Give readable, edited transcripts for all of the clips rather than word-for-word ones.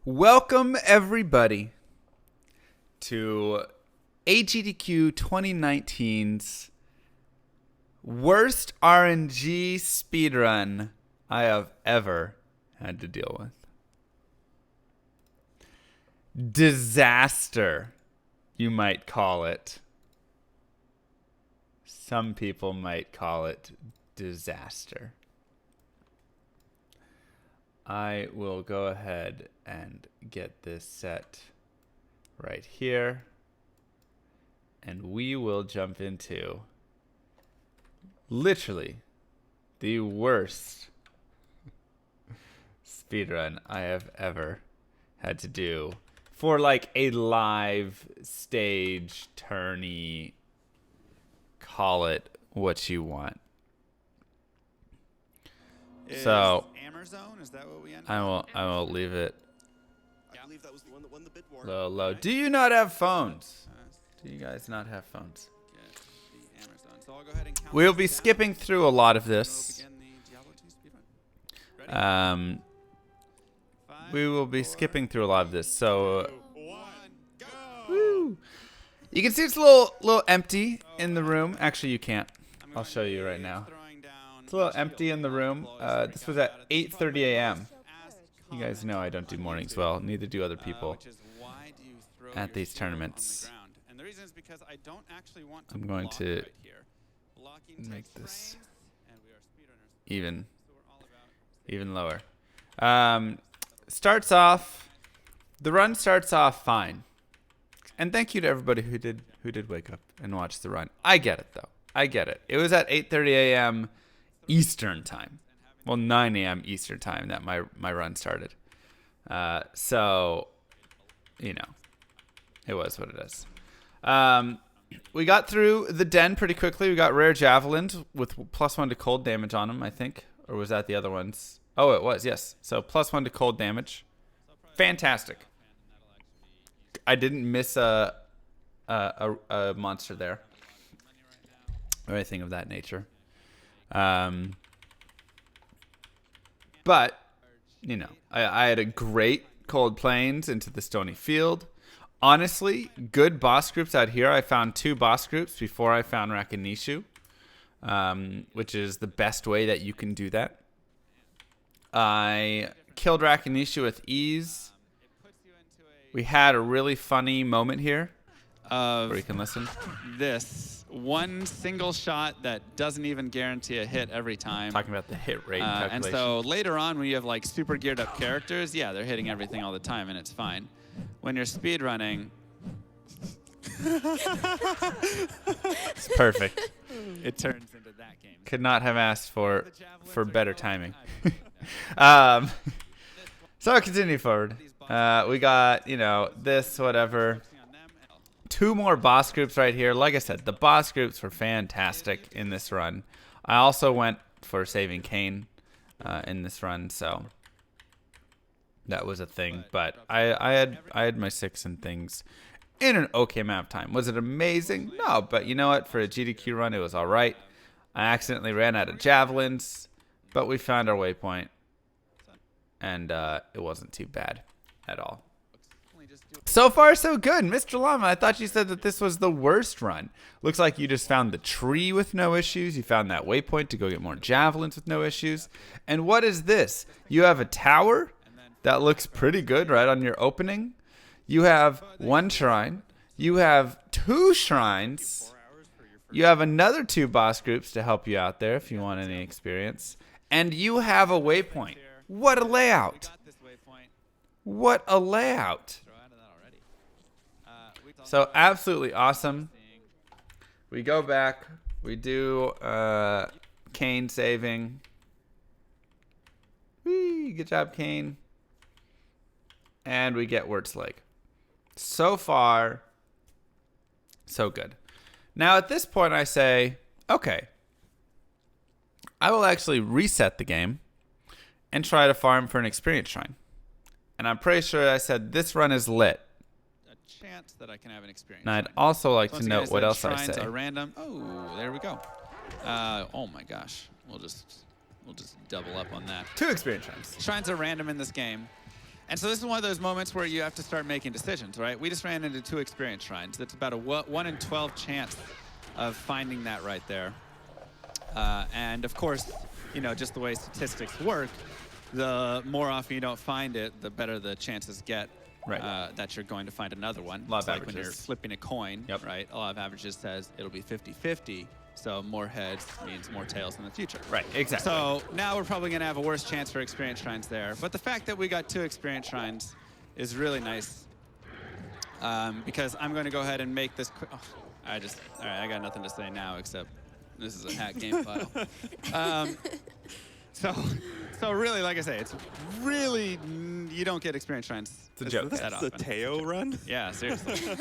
Welcome, everybody, to AGDQ 2019's worst RNG speedrun I have ever had to deal with. Disaster, you might call it. Some people might call it disaster. I will go ahead and get this set right here. And we will jump into literally the worst speedrun I have ever had to do for like a live stage tourney. Call it what you want. So is that what we I will leave it low. Do you not have phones? Do you guys not have phones? We'll be skipping through a lot of this. We will be skipping through a lot of this. So, woo. You can see it's a little empty in the room. Actually, you can't. I'll show you right now. It's a little empty in the room. This was at 8:30 a.m. You guys know I don't do mornings well. Neither do other people at these tournaments. I'm going to make this even lower. Starts off. The run starts off fine. And thank you to everybody who did wake up and watch the run. I get it though. I get it. It was at 8:30 a.m. Eastern time. Well, 9 a.m. Eastern time that my run started. So, you know, it was what it is. We got through the den pretty quickly. We got rare javelins with +1 to cold damage on them, I think. Or was that the other ones? Oh, it was, yes. So +1 to cold damage. Fantastic. I didn't miss a monster there. Or anything of that nature. But, you know, I had a great cold plains into the stony field. Honestly, good boss groups out here. I found 2 boss groups before I found Rakinishu, which is the best way that you can do that. I killed Rakinishu with ease. We had a really funny moment here where you can listen. This one single shot that doesn't even guarantee a hit every time. Talking about the hit rate calculation. And so later on, when you have like super geared up characters, yeah, they're hitting everything all the time, and it's fine. When you're speed running, it's perfect. It turns into that game. Could not have asked for better timing. So continue forward. We got, you know, this, whatever. 2 more boss groups right here. Like I said, the boss groups were fantastic in this run. I also went for saving Kane in this run, so that was a thing. But I had my 6 and things in an okay amount of time. Was it amazing? No, but you know what? For a GDQ run, it was all right. I accidentally ran out of javelins, but we found our waypoint, and it wasn't too bad at all. So far, so good. Mr. Llama, I thought you said that this was the worst run. Looks like you just found the tree with no issues. You found that waypoint to go get more javelins with no issues. And what is this? You have a tower that looks pretty good right on your opening. You have 1 shrine. You have 2 shrines. You have another 2 boss groups to help you out there if you want any experience. And you have a waypoint. What a layout. What a layout. So absolutely awesome. We go back. We do Kane saving. Whee, good job, Kane. And we get Wirt's leg. So far, so good. Now at this point I say, okay, I will actually reset the game and try to farm for an experience shrine. And I'm pretty sure I said this run is lit. Chance that I can have an experience. And I'd also like to note what else I say. Shrines are random. Oh, there we go. Oh my gosh. We'll just double up on that. 2 experience shrines. Shrines are random in this game. And so this is one of those moments where you have to start making decisions, right? We just ran into 2 experience shrines. That's about a 1 in 12 chance of finding that right there. And of course, you know, just the way statistics work, the more often you don't find it, the better the chances get that you're going to find another one. A lot of like averages. when you're flipping a coin, right? A lot of averages says it'll be 50-50. So more heads means more tails in the future. Right, exactly. So now we're probably going to have a worse chance for experience shrines there. But the fact that we got 2 experience shrines is really nice. Because I'm going to go ahead and make this quick. Oh, all right, I got nothing to say now except this is a hack game file. So really, like I say, it's really, you don't get experience shrines. It's a joke. That's the Teo run? Yeah, seriously.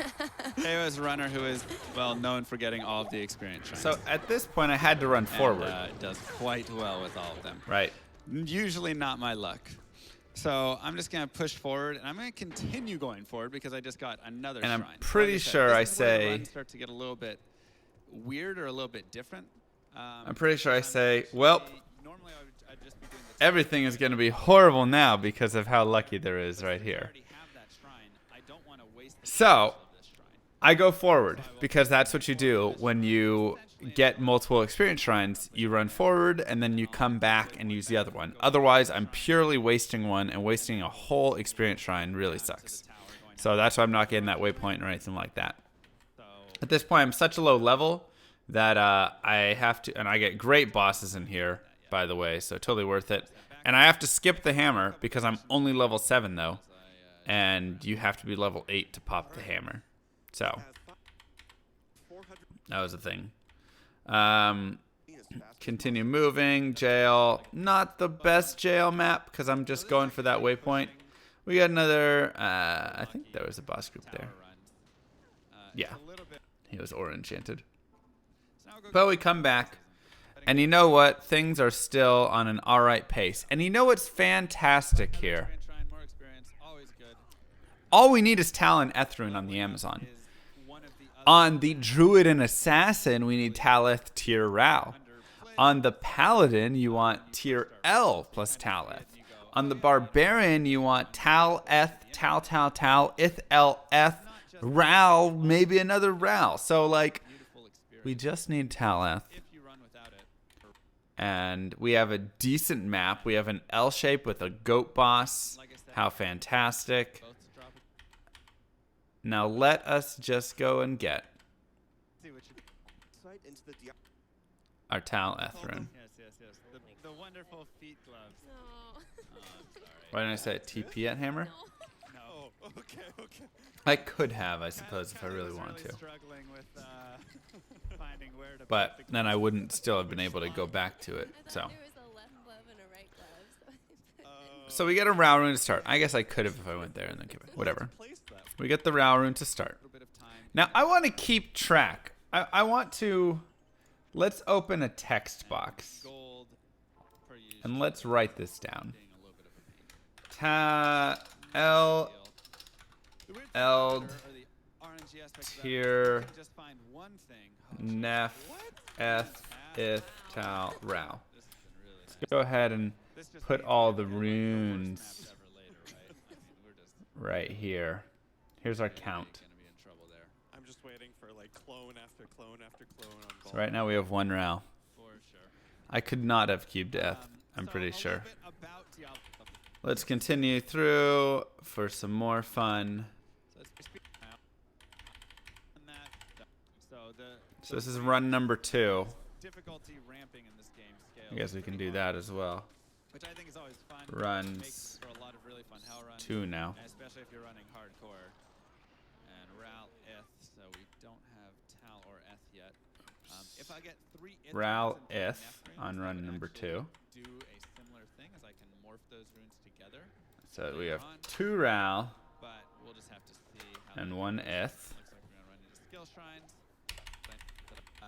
Teo is a runner who is, well, known for getting all of the experience shrines. So at this point, I had to run forward. And, does quite well with all of them. Right. Usually not my luck. So I'm just going to push forward, and I'm going to continue going forward because I just got another And shrine. I'm pretty sure I this is where the say... runs start to get a little bit weird or a little bit different. I'm pretty sure I say, well, normally I'd just be doing the everything is going to be horrible now because of how lucky there is right here. So, I go forward because that's what you do when you get multiple experience shrines. You run forward and then you come back and use the other one. Otherwise, I'm purely wasting one, and wasting a whole experience shrine really sucks. So that's why I'm not getting that waypoint or anything like that. At this point, I'm such a low level that I have to, and I get great bosses in here, by the way, so totally worth it. And I have to skip the hammer because I'm only level 7 though, and you have to be level 8 to pop the hammer. So that was the thing. Continue moving. Jail, not the best jail map because I'm just going for that waypoint. We got another. I think there was a boss group there. Yeah, he was aura enchanted. But we come back, and you know what? Things are still on an alright pace. And you know what's fantastic here? All we need is Tal and Ethrune on the Amazon. On the Druid and Assassin, we need Talith, Tier Rao. On the Paladin, you want Tier L plus Talith. On the Barbarian, you want Tal, Eth, Tal, Tal, Tal, Ith, L, Eth, Rao, maybe another Rao. So, like, we just need Talith. And we have a decent map. We have an L shape with a goat boss. How fantastic. Now let us just go and get our Tal Ethrune. Yes. The wonderful feet gloves. No. Why didn't I say TP at hammer? No. Okay. I could have, I suppose, if I really wanted to. Struggling with finding where to But put the then I wouldn't still have been able to go back to it. I So thought there was a left glove and a right glove. we get a Rao rune to start. I guess I could have if I went there and then came back. Whatever. We get the Rao rune to start. bit of time. Now, I want to keep track. I want to... Let's open a text box. Gold per usual. And let's write this down. Being a little bit of a pain. L The weird thing Eld or the RNG aspect of that, Tier you can just find one thing. Nef Eth Ith Tal Rao. This has been really nice. Let's go ahead and This just put means all that the we'll get the worst runes maps ever later, right? I mean, we're just right here. Here's our count. gonna be in trouble there. I'm just waiting for like clone after clone after clone on ball. So right now we have one Rao. For sure. I could not have cubed Eth. I'm So pretty a sure. little bit about Diablo. Let's continue through for some more fun. So let's speed out. And that, so So this is run number 2. difficulty ramping in this game scales. I guess we can do that as well. Which I think is always fun. Runs Makes for a lot of really fun hell runs. 2 now. And especially if you're running hardcore. And Ral Ith, so we don't have Tal or Eth yet. If I get 3 Ith Ral runes and 3 Ith Nef runes, on I run can number actually 2. Do a similar thing as I can morph those runes together. So we later have on, 2 Ral but we'll just have to see how and that 1 goes. Ith. Looks like we're gonna run into skill shrines.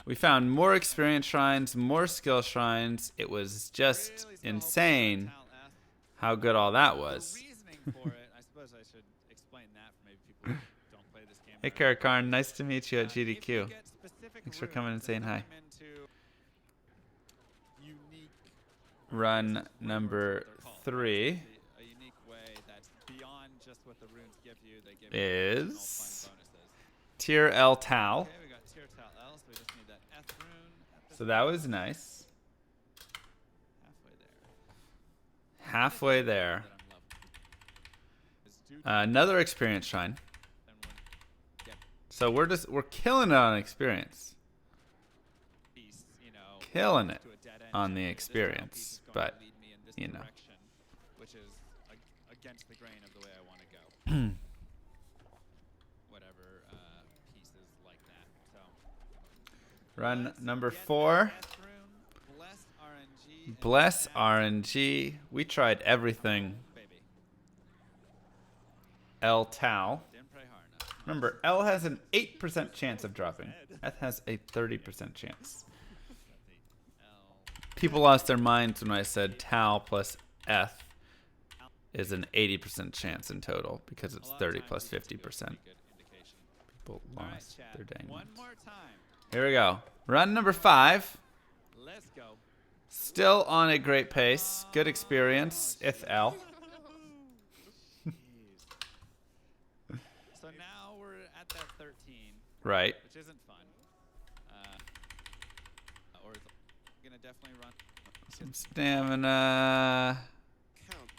We found more experience shrines, more skill shrines. It was just Really solid insane Tal Eth. how good all that The was. reasoning for it, I suppose I should explain that for maybe people who don't play this game. Hey very well. Karakarn, nice to meet you at If you GDQ. get specific Thanks for runes coming and that saying put hi. them into unique Run number they're called, 3. a unique way that's beyond just what the runes give you. They give you additional fun is bonuses. tier L Tau. Okay, we got tier Tal L, so we just need that F rune. At the So that was nice. halfway there. Halfway there. That I'm loving. Is due Another experience shrine. then when get So we're killing it on experience. peace, you know, Killing it to a dead end on the journey. This tunnel piece experience, is going but to lead me in this you know. direction, which is against the grain of the way I want to go. Whatever pieces like that. So Run let's number get 4. that F rune, bless RNG, and Bless add RNG. We tried everything. baby. L Tau. Didn't pray hard enough. Remember, L has an 8% chance of dropping. F has a 30% chance. L. People lost their minds when I said Tau plus F is an 80% chance in total because it's A lot of 30 times plus we get to do a 50%. pretty good indication. People All right, lost chat. their dang One minds. more time. Here we go. Run number 5. Let's go. Still on a great pace. Good experience. Ith L. So now we're at that 13, Right. which isn't fun. Or it's gonna definitely run. Some stamina. Count.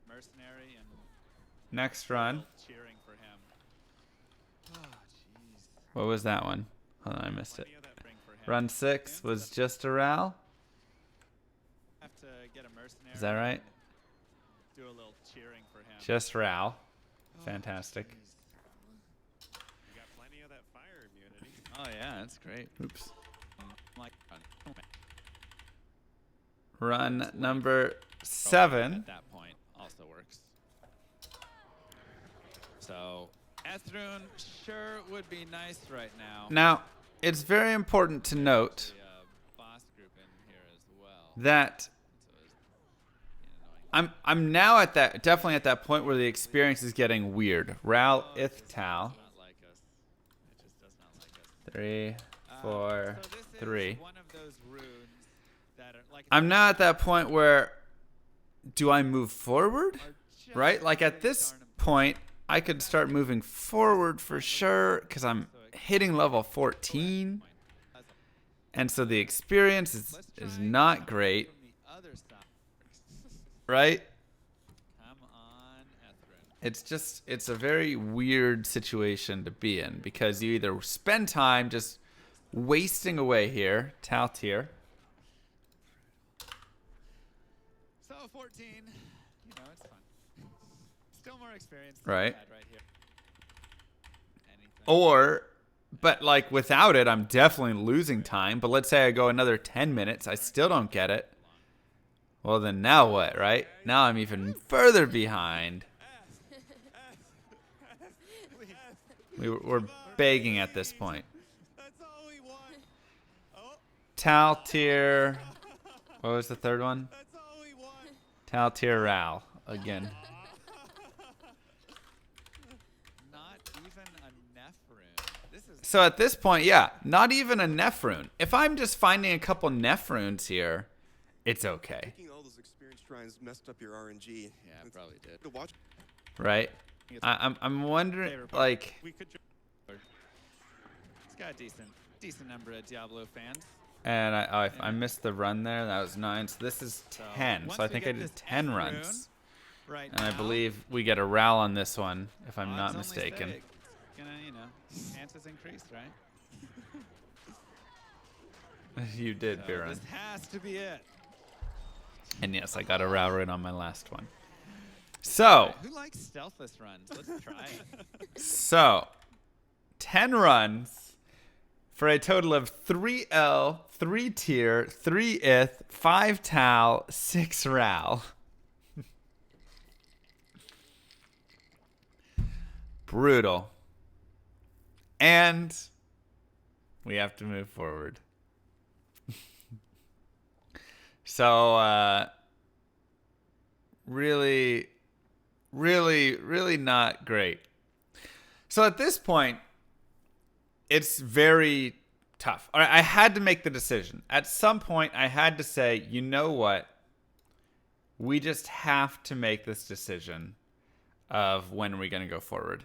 Mercenary and Next run. cheering for him. Oh, jeez. What was that one? Hold on, I missed it. Plenty of that Bring for him. Run 6 was just a Ral. Have to get a mercenary. Is that right? and do a little cheering for him. Just Ral. Fantastic. You got plenty of that fire immunity. Oh yeah, that's great. Oops. Like Run number 7. at that point also works. So Ethrune sure would be nice right now. Now, it's very important to note The boss group in here as well. that So it's annoying. I'm now at that, definitely at that point where the experience is getting weird. Ral Oh, it Ith just Tau. does not like us. It just does not like us. 3, 4, So this 3. is one of those runes that are like I'm now at that point where do I move forward? are just Right? Like at pretty this darn important. point, I could start moving forward for sure because I'm hitting level 14. And so the experience Let's is try not coming great, from the other side. right? Come on, Ethrune. It's a very weird situation to be in because you either spend time just wasting away here, Tau tier, So 14, you know, it's fun. Still more experience than Right. I had right here. Anything. or, but like without it, I'm definitely losing time. But let's say I go another 10 minutes, I still don't get it. Well, then now what, right? Now I'm even further behind. We're begging at this point. That's all we want. Oh, Tal tier. What was the third one? that's all we want. Tal tier Ral again. Not even a Nephrune. This is So at this point, yeah, not even a Nephrune. If I'm just finding a couple Nephrunes here, it's okay, Thinking all those experience shrines messed up your RNG. yeah, It's probably did. to watch. right? I'm wondering, Favorite part. like, We could. It's got a decent number of Diablo fans. and I missed the run there. That was 9. So this is 10. once So I we think get I did this 10 F runs. rune right And I now, believe we get a Ral on this one, if I'm odds not only mistaken. stay. Gonna, you know, chances increase, right? You did, So Biran. this has to be it. And yes, I got a Ral run on my last one. So, Who likes stealthless runs? Let's try it. so 10 runs for a total of 3L, 3 tier, 3 ith, 5 Tal, 6 Ral. Brutal. And we have to move forward. So, really not great. So at this point, it's very tough. All right, I had to make the decision. At some point, I had to say, you know what? We just have to make this decision. of when are we going to go forward.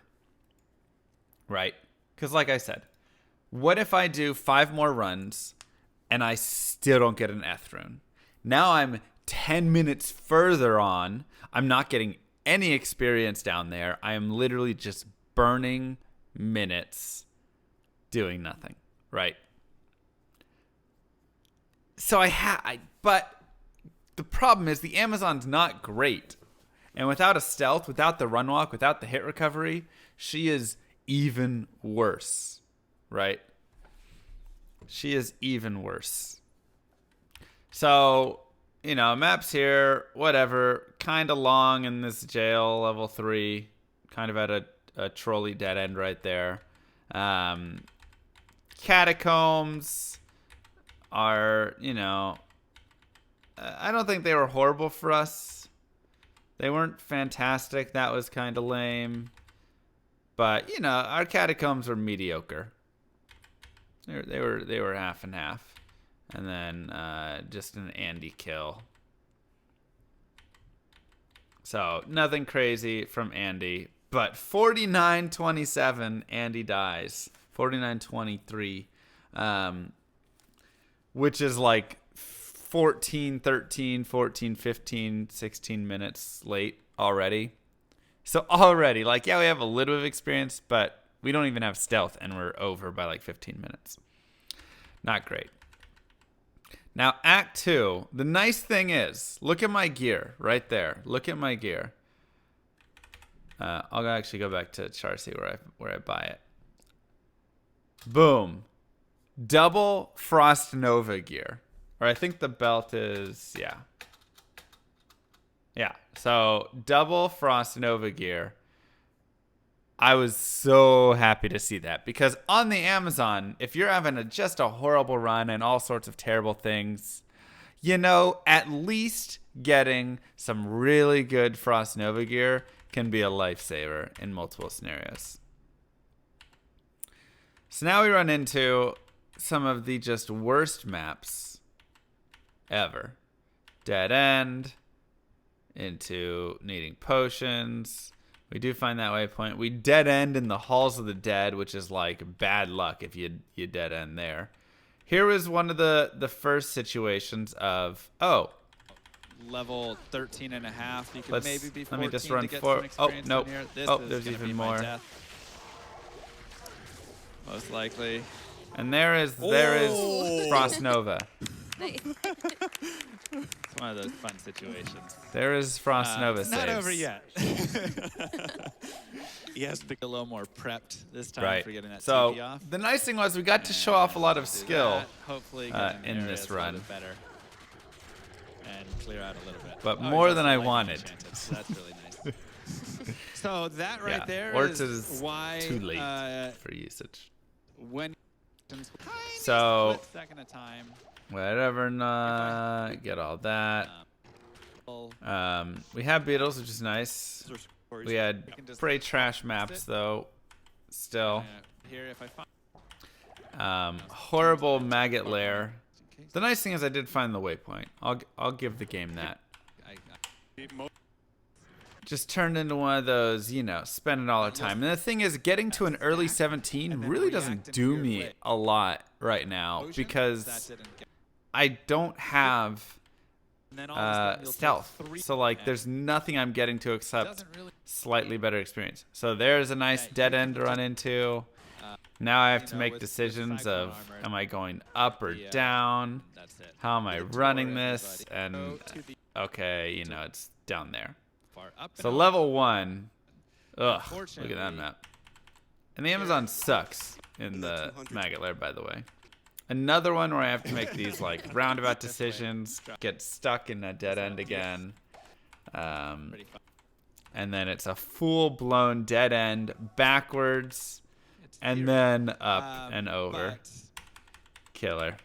Right? Because like I said, what if I do 5 more runs and I still don't get an Eth rune? Now I'm 10 minutes further on. I'm not getting any experience down there. I am literally just burning minutes doing nothing, right? So but the problem is the Amazon's not great. And without a stealth, without the run walk, without the hit recovery, she is even worse, right? She is even worse. So, you know, maps here, whatever, kind of long in this jail, level 3, kind of at a trolley dead end right there. Catacombs are, you know, I don't think they were horrible for us. They weren't fantastic. That was kind of lame. But, you know, our catacombs were mediocre. They were half and half. And then just an Andy kill. So, nothing crazy from Andy. But 49-27, Andy dies. 49-23. Which is like 14, 13, 14, 15, 16 minutes late already. So already, like, yeah, we have a little bit of experience, but we don't even have stealth, and we're over by like 15 minutes. Not great. Now, Act 2, the nice thing is, look at my gear right there. Look at my gear. I'll actually go back to Charcy where I buy it. Boom. Double Frost Nova gear. Or I think the belt is, yeah. Yeah, so double Frost Nova gear. I was so happy to see that. Because on the Amazon, if you're having just a horrible run and all sorts of terrible things, you know, at least getting some really good Frost Nova gear can be a lifesaver in multiple scenarios. So now we run into some of the just worst maps ever. Dead end, into needing potions. We do find that waypoint. We dead end in the Halls of the Dead, which is like bad luck if you dead end there. Here was one of the first situations of, oh, level 13 and a half. You could maybe be 14 let me just run to get forward. some Oh, experience nope. in here. This Oh, is there's gonna even be my more. death. Most likely. And there is Frost Nova. Nice. It's one of those fun situations. There is Frost Nova It's saves. not over yet. He has to A little more prepped this time Right. for getting that So TP off. the nice thing was we got to show off a lot of Do skill. that. Hopefully get in areas this a little run. bit better and clear out a little bit. But Oh, more he's than also I lightning wanted. enchanted, so that's really nice. So that right Yeah, there Orts is is why too late for usage. when So split second of time. whatever, not get all that. We have beetles, which is nice. We had pretty trash maps though. Still, Here, if I find horrible maggot lair. The nice thing is I did find the waypoint. I'll give the game that. Just turned into one of those, you know, spending all the time. And the thing is, getting to an early 17 really doesn't do me a lot right now because I don't have stealth. So, like, there's nothing I'm getting to except slightly better experience. So there's a nice dead end to run into. Now I have to make decisions of, am I going up or down? How am I running this? And, okay, you know, it's down there. So level 1, ugh, look at that map. And the Amazon sucks in the maggot lair, by the way. Another one where I have to make these like roundabout decisions, get stuck in a dead end again. And then it's a full-blown dead end backwards and then up and over. Killer.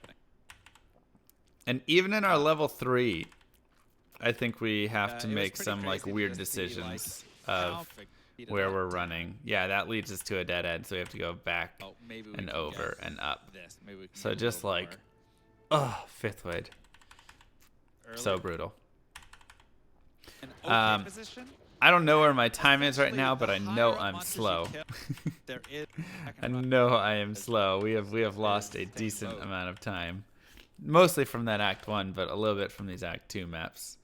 And even in our level 3, I think we have to make some like weird decisions of where we're running. Yeah, that leads us to a dead end, so we have to go back and over and up. So just like, oh, 5th wade. So brutal. I I don't know where my time is right now, but I know I'm slow. There is I know I am slow. We have lost a decent amount of time, mostly from that Act 1, but a little bit from these Act 2 maps.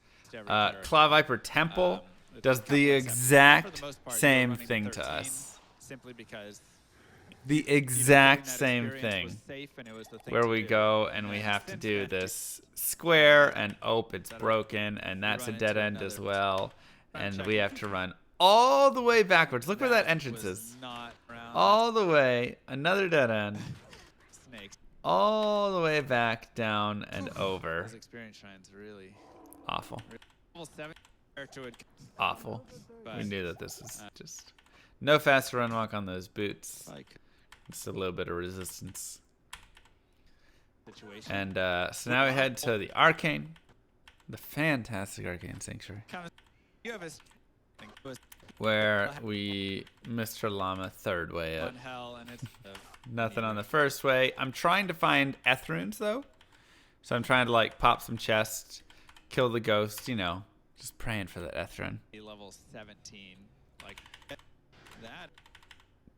Claw Viper Temple does the exact same thing to us. Simply because The exact same thing. Where we go and we have to do this square and it's broken and that's a dead end as well. And we have to run all the way backwards. Look where that entrance is. All the way, another dead end. All the way back down and over. Those experience shrines really Awful. Awful. We knew that this was just no fast run walk on those boots. Just a little bit of resistance. And so now we head to the Arcane. The fantastic Arcane Sanctuary. Where we Mr. Llama third way it. Nothing on the first way. I'm trying to find Eth-runes though. So I'm trying to like pop some chests, kill the ghost, you know. Just praying for that Eth-rune. Level 17. Like that.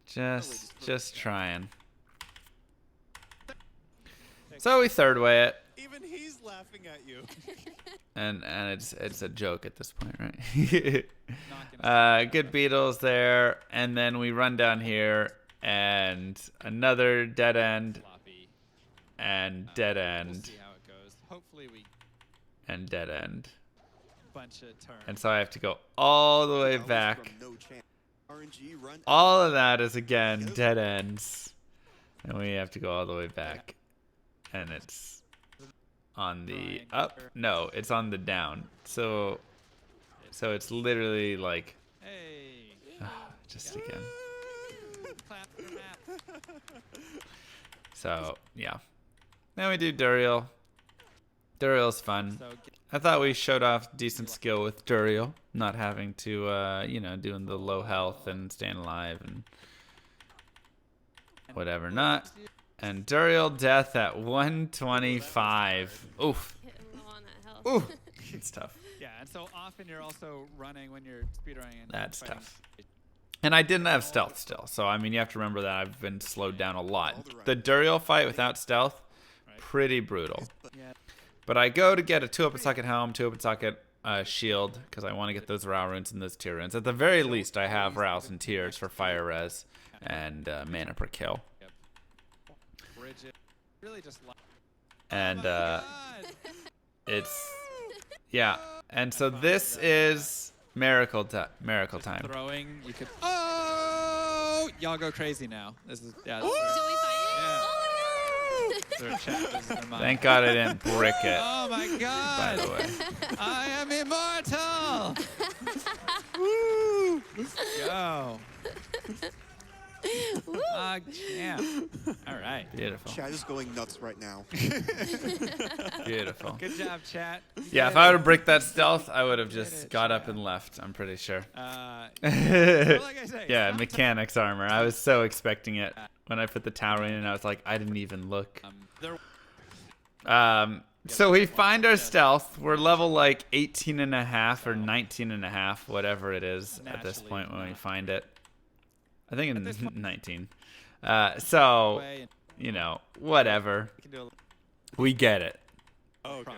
Just trying. So we third way it. Even he's laughing at you. And it's a joke at this point, right? Good beetles there, and then we run down here and another dead end and dead end. We'll see how it goes. Hopefully we and dead end. Bunch of turns. And so I have to go all the way back. No chance. RNG run. All of that is again dead ends. And we have to go all the way back. And it's on the up. No, it's on the down. So it's literally like Hey. just again. So yeah. Then we do Duriel. Duriel's fun. I thought we showed off decent skill with Duriel, not having to you know, doing the low health and staying alive and whatever not. And Duriel death at 125. Oof. Ooh. It's tough. Yeah, and so often you're also running when you're speedrunning. That's tough. And I didn't have stealth still, so I mean you have to remember that I've been slowed down a lot. The Duriel fight without stealth, pretty brutal. But I go to get a 2-up socket helm, 2-up socket shield, because I want to get those Rao runes and those tier runes. At the very least, I have Raos and tiers for fire res and mana per kill. And it's yeah. And so this is miracle time. Throwing, you could. Oh, y'all go crazy now. This is yeah. Did we find it? Yeah. Thank God I didn't brick it. Oh my God! By the way, I am immortal. Woo! Go. Yeah. All right. beautiful, Chad is going nuts right now. beautiful. Good job, chat. Yeah, if I would have bricked that stealth, I would have just got up and left. I'm pretty sure. Well, like I say, Yeah, mechanics armor. I was so expecting it when I put the tower in, and I was like, I didn't even look. So we find our stealth. We're level like 18 and a half or 19 and a half, whatever it is at this point when we find it. I think it's 19. So, you know, whatever. We get it. Okay.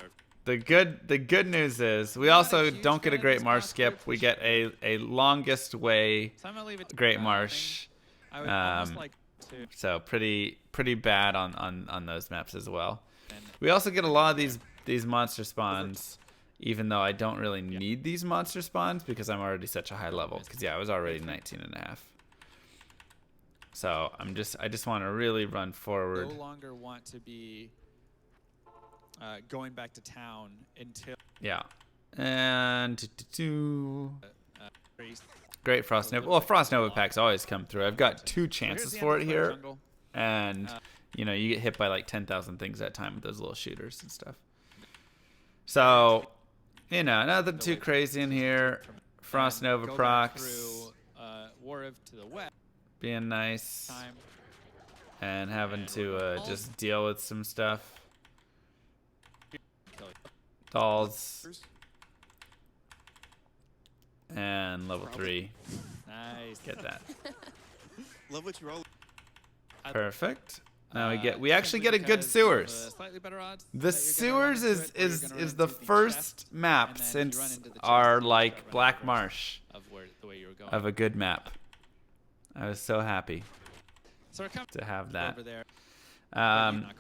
The good news is we also don't get a Great Marsh skip. We get a longest way So I'm gonna leave it. Great Marsh. I would almost like to. So pretty bad on those maps as well. We also get a lot of these monster spawns, even though I don't really need these monster spawns because I'm already such a high level. Because yeah, I was already 19 and a half. So I just want to really run forward. No longer want to be going back to town until. Yeah. And Race. Great Frost Nova. Well, Frost Nova packs always come through. I've got 2 chances for it here. And, you know, you get hit by like 10,000 things at a time with those little shooters and stuff. So, you know, nothing too crazy in here. Frost Nova procs. Wariv to the west. Being nice. And having to just deal with some stuff. Dolls. And level 3. Nice. Get that. Love what you're all. Perfect. Now we actually get a good sewers. Slightly better odds The that you're gonna run sewers into it, or you're is gonna run the into the first chest, map and then you since run into the chest our and you like start running Black the Marsh of the way you were going. of a good map. I was so happy So we're coming to have that. over there.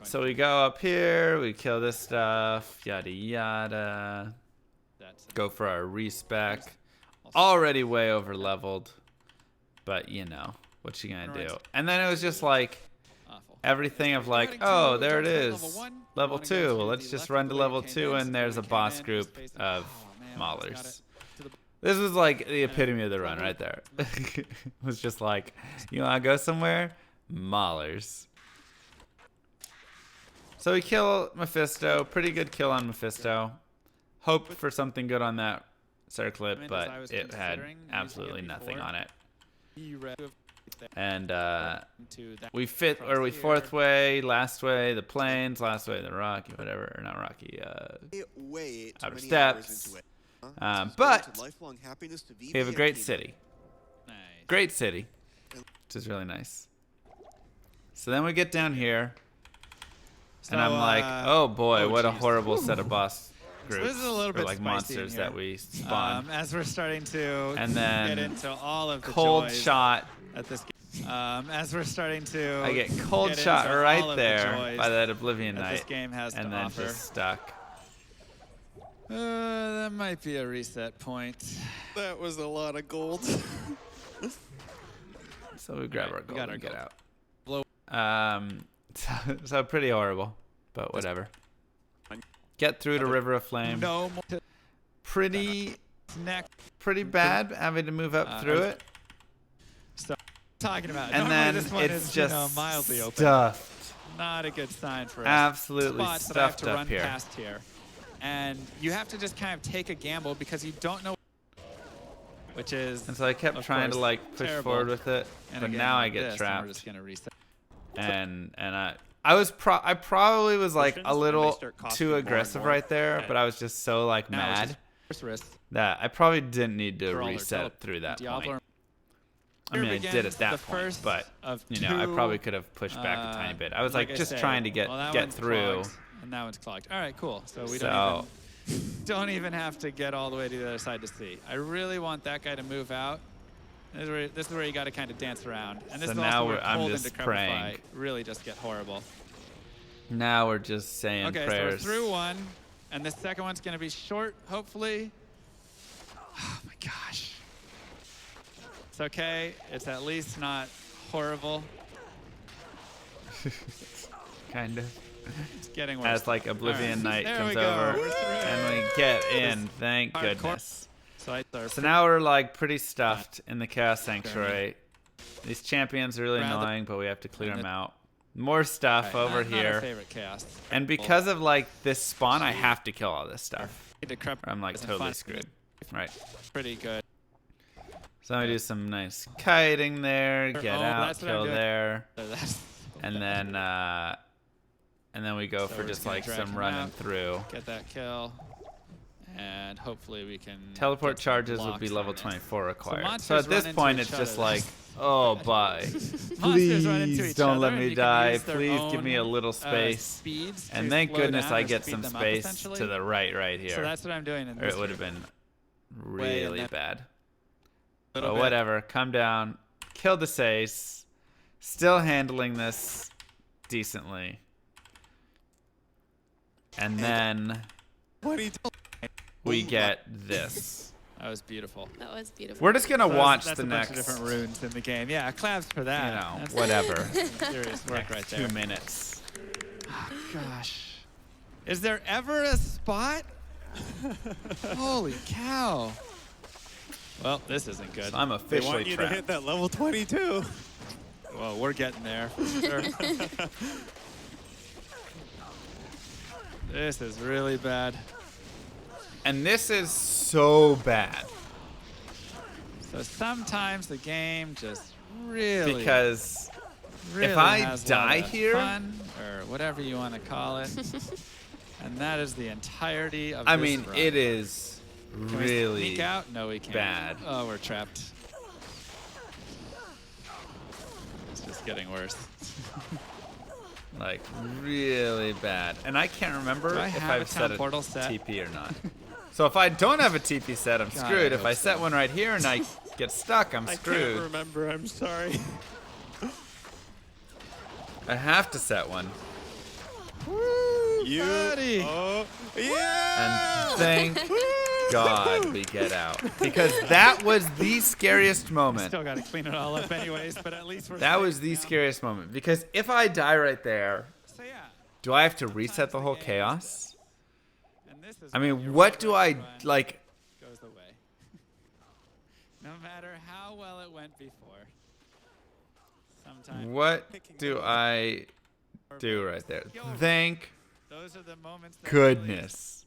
So we go up here, we kill this stuff, yada yada. That's Go for our respec. Already way over leveled, but you know what you gonna do. And then it was just like awful. everything of like, oh, there it is, level 2. Well, let's just run to level 2, and there's a boss group of maulers. This was like the epitome of the run right there. It was just like, you wanna go somewhere? Maulers. So we kill Mephisto. Pretty good kill on Mephisto. Hoped for something good on that circlip, but it had absolutely nothing on it. And we fit, or we fourth way, last way, the plains, last way, the rocky, whatever, or not rocky, Way too outer many steps. hours into it. But Lifelong happiness to we have a VB great and city. Nice. Great city, which is really nice. So then we get down here, and I'm like, oh boy, what a geez. horrible set of boss groups, this is a little or bit like spicy in monsters here. that we spawn. As we're starting to And then get into all of the Cold joys shot. at this game. As we're starting to I get cold get shot into all right of the there joys by that Oblivion that Knight, this game has and to then offer. just stuck. That might be a reset point. That was a lot of gold. So we grab Right, our we gold got our and get gold. out. So pretty horrible, but whatever. Get through to River of Flame. No more Pretty neck. bad having to move up through it. Talking about. And Normally then this one it's is, just mildly open. stuffed. Not a good sign for us. Absolutely Spots that I have stuffed to up run here. past here, and you have to just kind of take a gamble because you don't know. Which is. And so I kept of trying to course, like push terrible. forward with it, And but again, now I like get this, and trapped. We're just gonna reset. And I probably was like a little too aggressive right there, but I was just so like Now it's mad just first risk. that I probably didn't need to Brawler, reset through that Diablo. point. I mean, I did begins at that the point, first but of you know, I probably two, could have pushed back a tiny bit. I was like like I just say, trying to get well, that get one's through. clogged, and that one's clogged. All right, cool. So we So don't even have to get all the way to the other side to see. I really want that guy to move out. This is where you got to kind of dance around. And this So is now also where I'm cold just and decrepify praying. really just get horrible. now we're just saying Okay, prayers. so we're through one, and the second one's going to be short, hopefully. Oh my gosh. It's okay. It's at least not horrible. Kind of. It's getting worse. As like Oblivion Knight There comes we go. over, We're through. and we get in. Thank Hardcore. goodness. So now we're like pretty stuffed in the Chaos Sanctuary. These champions are really Rather- annoying, but we have to clear them out. More stuff over not, Not here. our favorite chaos. And because of like this spawn, I have to kill all this stuff. Decrepit Or I'm like isn't totally fun. screwed. Right. Pretty good. So we do some nice kiting there, get Oh, out, that's what I'm kill doing. there, So that's and then we go So for we're just just gonna like drag some him running out. through. get that kill, and hopefully we can. Teleport get some charges would be blocks level on this. 24 required. So monsters at this run into point, each it's just other. like, oh, bye. Monsters run into Please each don't other, let and me you can die. use their Please give own, me a little space. speeds And to thank slow goodness down I or get speed some them up, space essentially. to the right here. So that's what I'm doing in Or this it would have game. been Way in really that bad. little But bit. whatever. Come down. Kill the Sace. Still handling this decently. And then we get this. That was beautiful. That was beautiful. We're just gonna So watch that's the a bunch next, of different runes in the game. Yeah, claps for you that. know, That's whatever. serious work right there. 2 minutes. Gosh. Is there ever a spot? Holy cow. Well, this isn't good. So I'm They officially want you trapped. to hit that level 22. Well, we're getting there. For sure. This is really bad. And this is so bad So sometimes the game just really, because really I has a die lot of here- fun, or whatever you want to call it, and that is the entirety of I this mean, run. it is Can we really sneak out? No, we can't. bad. Oh, we're trapped. It's just getting worse. Like, really bad. And I can't remember Do I if have I've a set town a portal set? TP or not. So if I don't have a TP set, I'm God, screwed. I If I hope set so. one right here and I get stuck, I'm I can't screwed. remember. I'm sorry. I have to set one. You. buddy. Oh, yeah. And thank God we get out. Because that was the scariest moment. Still got to clean it all up anyways, but at least we're That safe was the now. scariest moment. Because if I die right there, So yeah. do I have to reset Sometimes the whole game is chaos? this. And this is I when mean, your what first do I, run like, goes away. No matter how well it went before. Sometimes what do I do right there? Thank those are the moments that really goodness.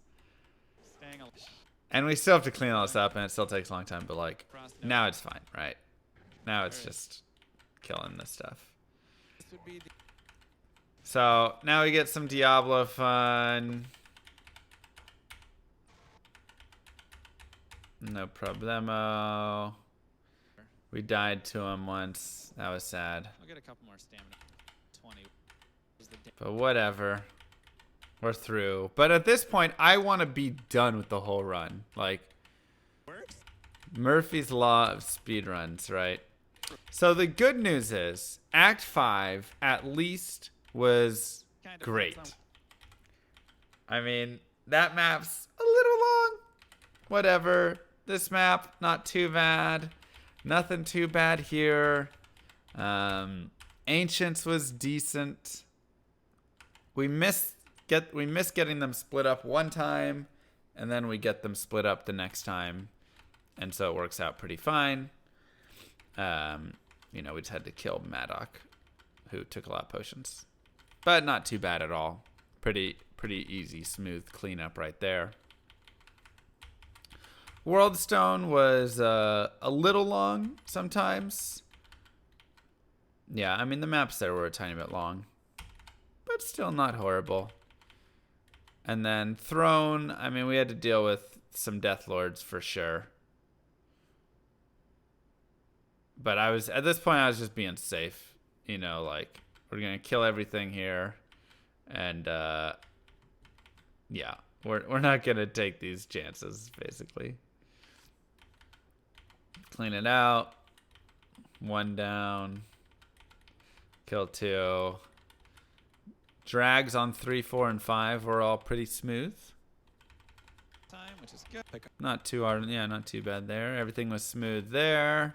staying alive. And we still have to clean all this up, and it still takes a long time, but, like, Frost now it's fine, right? Now it's just killing this stuff. This would be the So, now we get some Diablo fun. No problemo. We died to him once. That was sad. I'll get a couple more stamina. 20 is the But whatever. We're through. But at this point, I want to be done with the whole run. Like, Murphy's Law of speedruns, right? So the good news is, Act 5, at least, was kind of great. I mean, that map's a little long. Whatever. This map, not too bad. Nothing too bad here. Ancients was decent. We missed getting them split up one time, and then we get them split up the next time, and so it works out pretty fine. You know, we just had to kill Maddock, who took a lot of potions, but not too bad at all. Pretty easy, smooth cleanup right there. Worldstone was a little long sometimes. Yeah, I mean, the maps there were a tiny bit long, but still not horrible. And then Throne, I mean, we had to deal with some Death Lords for sure. But at this point, I was just being safe. You know, like, we're going to kill everything here. And, yeah, we're not going to take these chances, basically. Clean it out. One down. Kill 2. Drags on 3, 4, and 5 were all pretty smooth. time, which is good. Pick up. Not too hard. Yeah, not too bad there. Everything was smooth there.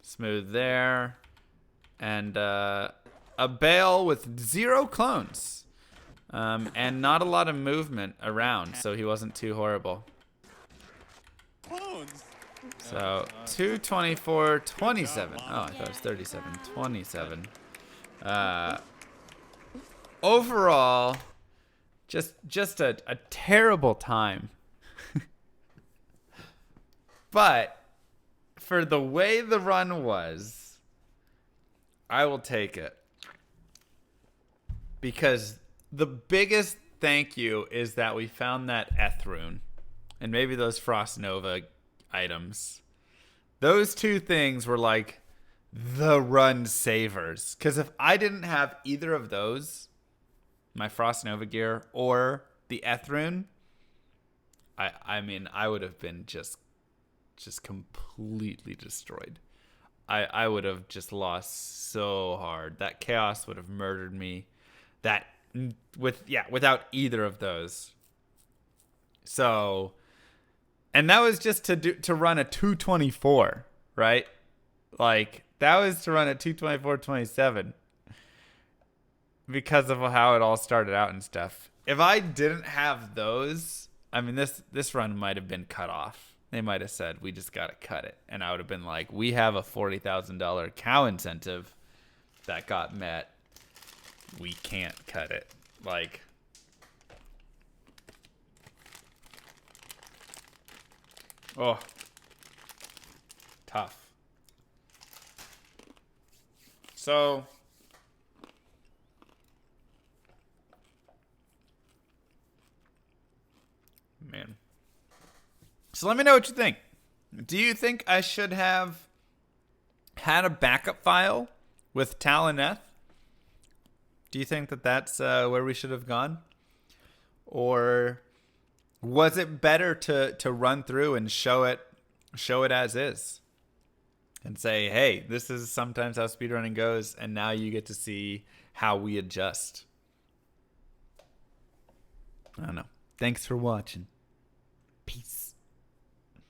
Smooth there. And a Bale with 0 clones. And not a lot of movement around, so he wasn't too horrible. Clones. So 224, 27. Oh, I thought it was 37. 27. Overall, just a terrible time. But for the way the run was, I will take it. Because the biggest thank you is that we found that Eth rune. And maybe those Frost Nova items. Those two things were like the run savers. Because if I didn't have either of those, my Frost Nova gear or the Eth rune, I mean, I would have been just completely destroyed. I would have just lost so hard. That chaos would have murdered me. Without either of those. So, and that was just to run a 224, right? Like, that was to run a 224.27 because of how it all started out and stuff. If I didn't have those, I mean, this run might have been cut off. They might have said, we just got to cut it. And I would have been like, we have a $40,000 cow incentive that got met. We can't cut it. Like, oh, tough. So, man, So let me know what you think. Do you think I should have had a backup file with Taloneth? Do you think that that's where we should have gone? Or was it better to run through and show it as is? And say, hey, this is sometimes how speedrunning goes, and now you get to see how we adjust. I don't know. Thanks for watching. Peace.